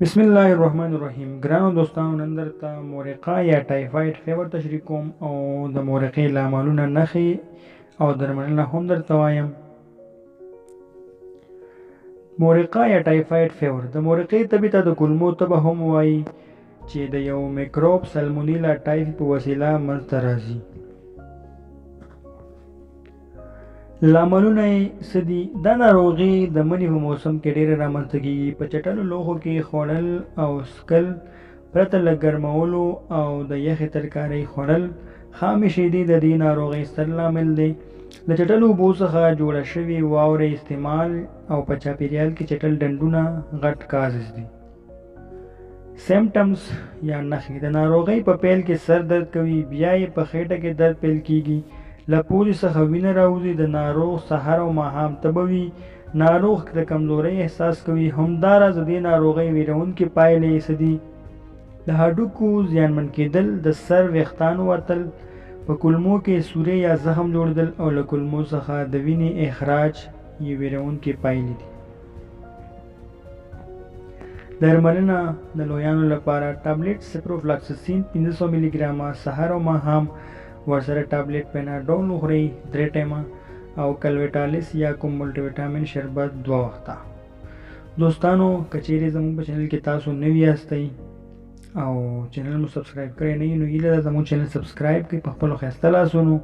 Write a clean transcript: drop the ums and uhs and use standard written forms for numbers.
बिस्मिल्लाहिर्रहमानिर्रहीम। ګرانو دوستانو، نن درته مورقه یا ټایفاید فیور تشریح کوم او د مورقې لاملونه، نښې او درملنه هم درته وایم. مورقه یا ټایفاید فیور د مورقې تبې ته د کولمو تبه هم وایي، چې د یو میکروب سالمونیلا ټایفي په وسیله منځته راځي. لاملونه یې څه دي؟ دا ناروغي د مني په موسم کې ډېره رامنځته کېږي. په چټلو لوښو کې خوړل او څښل پرته له ګرمولو او د یخې ترکارۍ خوړل. خامې شیدې د دې ناروغۍ ستر لامل دی. د چټلو اوبو څخه جوړه شوې واورې استعمال او په چاپېریال کې چټل ډنډونه غټ کازز دي. سیمټمز یا نښې: د ناروغۍ په پیل کې سر درد کوي، بیا یې په خېټه کې درد پیل کېږي، له پوزې څخه وینه راوځي، د ناروغ سحر او ماښام تبه وي، ناروغ د کمزورۍ احساس کوي. همداراز د دې ناروغۍ ویروونکې پایلې څه دي؟ د هډوکو زیانمن کېدل، د سر ویښتانو وتل، په کولمو کې سورې یا زخم جوړېدل او له کولمو څخه د وینې اخراج یې ویروونکې پایلې دي. درملنه: د لویانو لپاره ټابلیټ سپروفلاکسسین 500 ملي ګرامه سحر او ماښام، ورسره ټابلیټ پیناډول وخورئ 3 ټایمه، او کلویټالیس یا کوم ملټي ویټامین شربت 2 وخته. دوستانو، که چیرې زموږ په چینل کې تاسو نوي یاستئ او چینل مو سبسکرایب کړی نه وي، نو هیله ده زموږ چینل سبسکرایب کړئ په خپلو ښایسته لاسونو